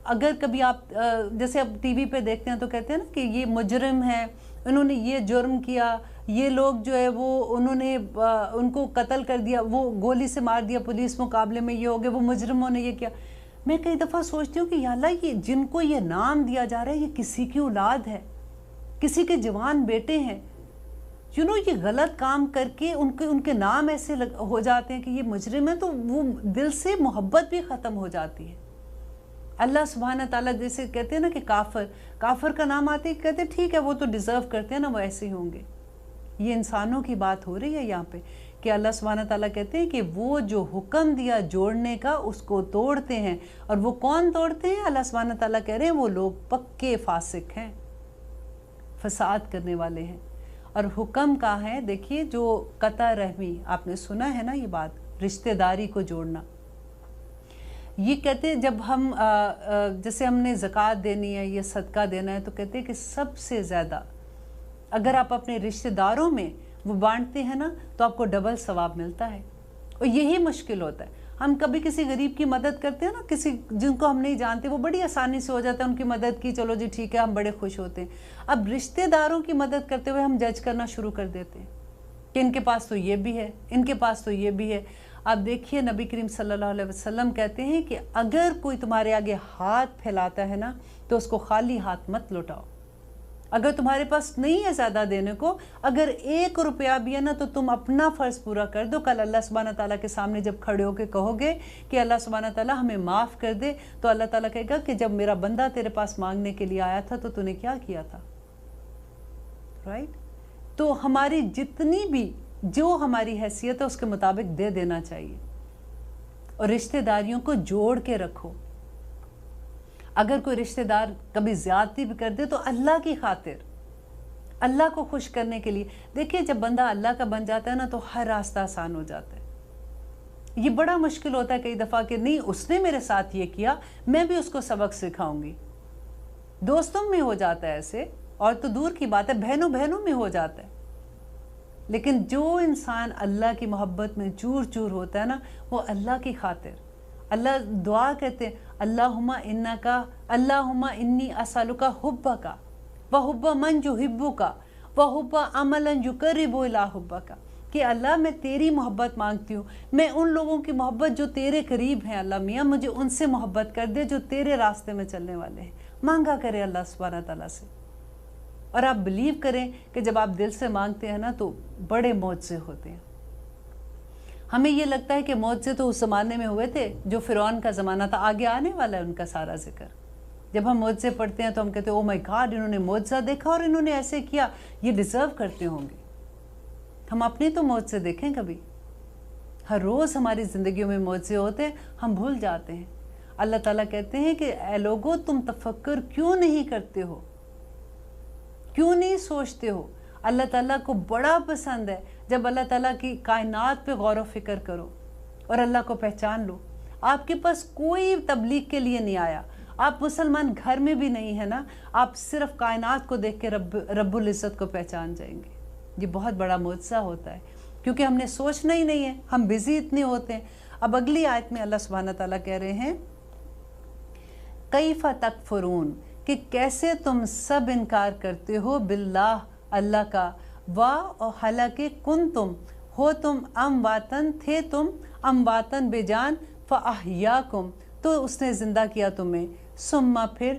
اگر کبھی آپ جیسے اب ٹی وی پہ دیکھتے ہیں تو کہتے ہیں نا کہ یہ مجرم ہے, انہوں نے یہ جرم کیا, یہ لوگ جو ہے وہ انہوں نے ان کو قتل کر دیا, وہ گولی سے مار دیا, پولیس مقابلے میں یہ ہو گئے, وہ مجرموں نے یہ کیا. میں کئی دفعہ سوچتی ہوں کہ یا اللہ, یہ جن کو یہ نام دیا جا رہا ہے یہ کسی کی اولاد ہے, کسی کے جوان بیٹے ہیں, یہ غلط کام کر کے ان کے نام ایسے ہو جاتے ہیں کہ یہ مجرم ہے, تو وہ دل سے محبت بھی ختم ہو جاتی ہے. اللہ سبحانہ تعالیٰ جیسے کہتے ہیں نا کہ کافر کا نام آتے ہی کہتے ہیں ٹھیک ہے وہ تو ڈیزرو کرتے ہیں نا, وہ ایسے ہی ہوں گے. یہ انسانوں کی بات ہو رہی ہے یہاں پہ کہ اللہ سبحانہ تعالیٰ کہتے ہیں کہ وہ جو حکم دیا جوڑنے کا اس کو توڑتے ہیں. اور وہ کون توڑتے ہیں؟ اللہ سبحانہ تعالیٰ کہہ رہے ہیں وہ لوگ پکے فاسق ہیں, فساد کرنے والے ہیں. اور حکم کا ہے، دیکھیے جو قطع رحمی، آپ نے سنا ہے نا یہ بات، رشتہ داری کو جوڑنا. یہ کہتے ہیں جب ہم جیسے ہم نے زکوٰۃ دینی ہے یا صدقہ دینا ہے تو کہتے ہیں کہ سب سے زیادہ اگر آپ اپنے رشتہ داروں میں وہ بانٹتے ہیں نا تو آپ کو ڈبل ثواب ملتا ہے. اور یہی مشکل ہوتا ہے. ہم کبھی کسی غریب کی مدد کرتے ہیں نا، کسی جن کو ہم نہیں جانتے، وہ بڑی آسانی سے ہو جاتا ہے، ان کی مدد کی، چلو جی ٹھیک ہے، ہم بڑے خوش ہوتے ہیں. اب رشتہ داروں کی مدد کرتے ہوئے ہم جج کرنا شروع کر دیتے ہیں کہ ان کے پاس تو یہ بھی ہے، ان کے پاس تو یہ بھی ہے. آپ دیکھیے نبی کریم صلی اللہ علیہ وسلم کہتے ہیں کہ اگر کوئی تمہارے آگے ہاتھ پھیلاتا ہے نا تو اس کو خالی ہاتھ مت لوٹاؤ. اگر تمہارے پاس نہیں ہے زیادہ دینے کو، اگر 1 روپیہ بھی ہے نا تو تم اپنا فرض پورا کر دو. کل اللہ سبحانہ تعالیٰ کے سامنے جب کھڑے ہو کے کہو گے کہ اللہ سبحانہ تعالیٰ ہمیں معاف کر دے، تو اللہ تعالیٰ کہے گا کہ جب میرا بندہ تیرے پاس مانگنے کے لیے آیا تھا تو نے کیا کیا تھا. رائٹ؟ تو ہماری جتنی بھی جو ہماری حیثیت ہے اس کے مطابق دے دینا چاہیے. اور رشتہ داریوں کو جوڑ کے رکھو. اگر کوئی رشتہ دار کبھی زیادتی بھی کر دے تو اللہ کی خاطر، اللہ کو خوش کرنے کے لیے، دیکھیے جب بندہ اللہ کا بن جاتا ہے نا تو ہر راستہ آسان ہو جاتا ہے. یہ بڑا مشکل ہوتا ہے کئی دفعہ کہ نہیں اس نے میرے ساتھ یہ کیا، میں بھی اس کو سبق سکھاؤں گی. دوستوں میں ہو جاتا ہے ایسے، اور تو دور کی بات ہے بہنوں بہنوں میں ہو جاتا ہے. لیکن جو انسان اللہ کی محبت میں چور چور ہوتا ہے نا، وہ اللہ کی خاطر، اللہ دعا کہتے ہیں اللہم انی اسألک حبک وحب من یحبک وحب عملا یقرب الی حبک، کہ اللہ میں تیری محبت مانگتی ہوں، میں ان لوگوں کی محبت جو تیرے قریب ہیں، اللہ میاں مجھے ان سے محبت کر دے جو تیرے راستے میں چلنے والے ہیں. مانگا کرے اللہ سبحانہ تعالیٰ سے. اور آپ بلیو کریں کہ جب آپ دل سے مانگتے ہیں نا تو بڑے معجزے ہوتے ہیں. ہمیں یہ لگتا ہے کہ معجزے تو اس زمانے میں ہوئے تھے جو فرعون کا زمانہ تھا، آگے آنے والا ہے ان کا سارا ذکر. جب ہم معجزے پڑھتے ہیں تو ہم کہتے ہیں او مائی گاڈ، انہوں نے معجزہ دیکھا اور انہوں نے ایسے کیا، یہ ڈیزرو کرتے ہوں گے. ہم اپنے تو معجزے دیکھیں کبھی. ہر روز ہماری زندگیوں میں معجزے ہوتے ہیں، ہم بھول جاتے ہیں. اللہ تعالیٰ کہتے ہیں کہ اے لوگو تم تفکر کیوں نہیں کرتے ہو، کیوں نہیں سوچتے ہو. اللہ تعالیٰ کو بڑا پسند ہے جب اللہ تعالیٰ کی کائنات پہ غور و فکر کرو اور اللہ کو پہچان لو. آپ کے پاس کوئی تبلیغ کے لیے نہیں آیا، آپ مسلمان گھر میں بھی نہیں ہے نا، آپ صرف کائنات کو دیکھ کے رب العزت کو پہچان جائیں گے. یہ بہت بڑا معجزہ ہوتا ہے کیونکہ ہم نے سوچنا ہی نہیں ہے، ہم بزی اتنے ہوتے ہیں. اب اگلی آیت میں اللہ سبحانہ تعالیٰ کہہ رہے ہیں کیف تکفرون، کہ کیسے تم سب انکار کرتے ہو باللہ، اللہ کا، اور حالانکہ کنتم، ہو تم امواتن، تھے تم امواتن بے جان، فاحیاکم، تو اس نے زندہ کیا تمہیں، ثم پھر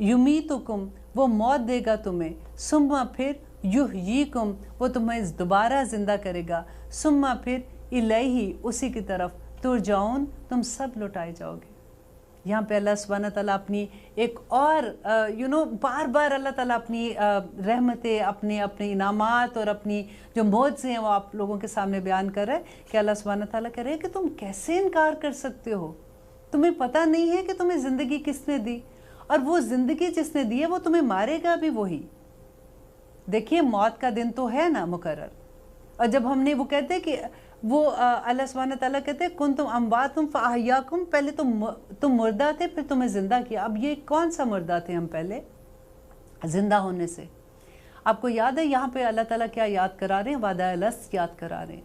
یمیتکم، وہ موت دے گا تمہیں، ثم پھر یحییکم، وہ تمہیں دوبارہ زندہ کرے گا، ثم پھر الیہ، اسی کی طرف، ترجعون، تم سب لوٹائے جاؤ گے. یہاں پہ اللہ سبحانہ تعالیٰ اپنی ایک اور بار بار اللہ تعالیٰ اپنی رحمتیں، اپنے انعامات اور اپنی جو معجزے ہیں وہ آپ لوگوں کے سامنے بیان کر رہے ہیں کہ اللہ سبحانہ تعالیٰ کہہ رہے ہیں کہ تم کیسے انکار کر سکتے ہو. تمہیں پتہ نہیں ہے کہ تمہیں زندگی کس نے دی، اور وہ زندگی جس نے دی ہے وہ تمہیں مارے گا بھی وہی. دیکھیے موت کا دن تو ہے نا مقرر. اور جب ہم نے وہ کہتے کہ وہ اللہ سبحانہ تعالیٰ کہتے ہیں کنتم امواتم فاحیاکم، پہلے تم مردہ تھے پھر تمہیں زندہ کیا. اب یہ کون سا مردہ تھے ہم پہلے زندہ ہونے سے؟ آپ کو یاد ہے یہاں پہ اللہ تعالیٰ کیا یاد کرا رہے ہیں؟ وعدہ الست یاد کرا رہے ہیں.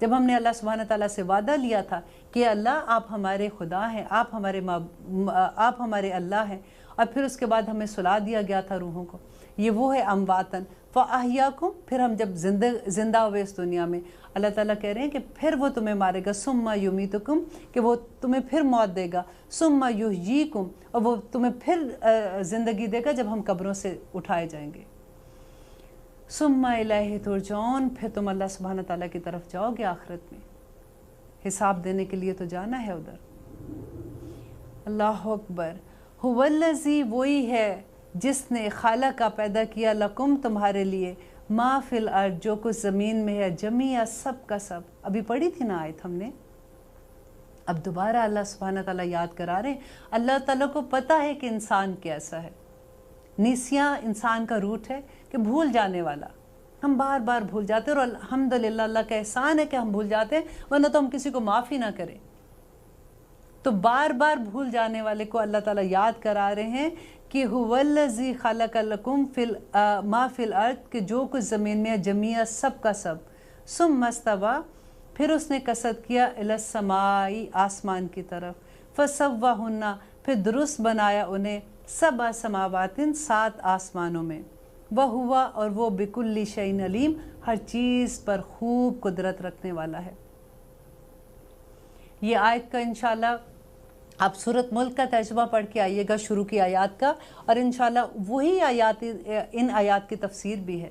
جب ہم نے اللہ سبحانہ تعالیٰ سے وعدہ لیا تھا کہ اللہ آپ ہمارے خدا ہیں، آپ ہمارے اللہ ہیں، اور پھر اس کے بعد ہمیں سلا دیا گیا تھا روحوں کو، یہ وہ ہے امواتن فاحیاکم. پھر ہم جب زندہ ہوئے اس دنیا میں، اللہ تعالیٰ کہہ رہے ہیں کہ پھر وہ تمہیں مارے گا، ثم یمیتکم، کہ وہ تمہیں پھر موت دے گا، ثم یحییکم، اور وہ تمہیں پھر زندگی دے گا جب ہم قبروں سے اٹھائے جائیں گے. ثم الیہ ترجعون، پھر تم اللہ سبحانہ تعالیٰ کی طرف جاؤ گے آخرت میں، حساب دینے کے لیے تو جانا ہے ادھر. اللہ اکبر. هو الذی، وہی ہے جس نے خالق کا پیدا کیا، لکم، تمہارے لیے، ما فی الارض، جو کچھ زمین میں ہے، جمیع، سب کا سب. ابھی پڑھی تھی نا آیت ہم نے، اب دوبارہ اللہ سبحانہ تعالیٰ یاد کرا رہے ہیں. اللہ تعالیٰ کو پتہ ہے کہ انسان کیسا ہے. نیسیاں انسان کا روٹ ہے کہ بھول جانے والا. ہم بار بار بھول جاتے ہیں، اور الحمدللہ اللہ کا احسان ہے کہ ہم بھول جاتے ہیں، ورنہ تو ہم کسی کو معاف ہی نہ کریں۔ تو بار بار بھول جانے والے کو اللہ تعالیٰ یاد کرا رہے ہیں کہ هو الذی خلق لکم ما فی الارض، کہ جو کچھ زمین میں جمیع سب کا سب، ثم استوی، پھر اس نے قصد کیا الی السماء، آسمان کی طرف، فسواہن، پھر درست بنایا انہیں، سبع سماوات، 7 آسمانوں میں، وہو، اور وہ بکل شیء علیم، ہر چیز پر خوب قدرت رکھنے والا ہے۔ یہ آیت کا انشاءاللہ آپ سورۃ ملک کا ترجمہ پڑھ کے آئیے گا، شروع کی آیات کا، اور انشاءاللہ وہی آیات، ان آیات کی تفسیر بھی ہے۔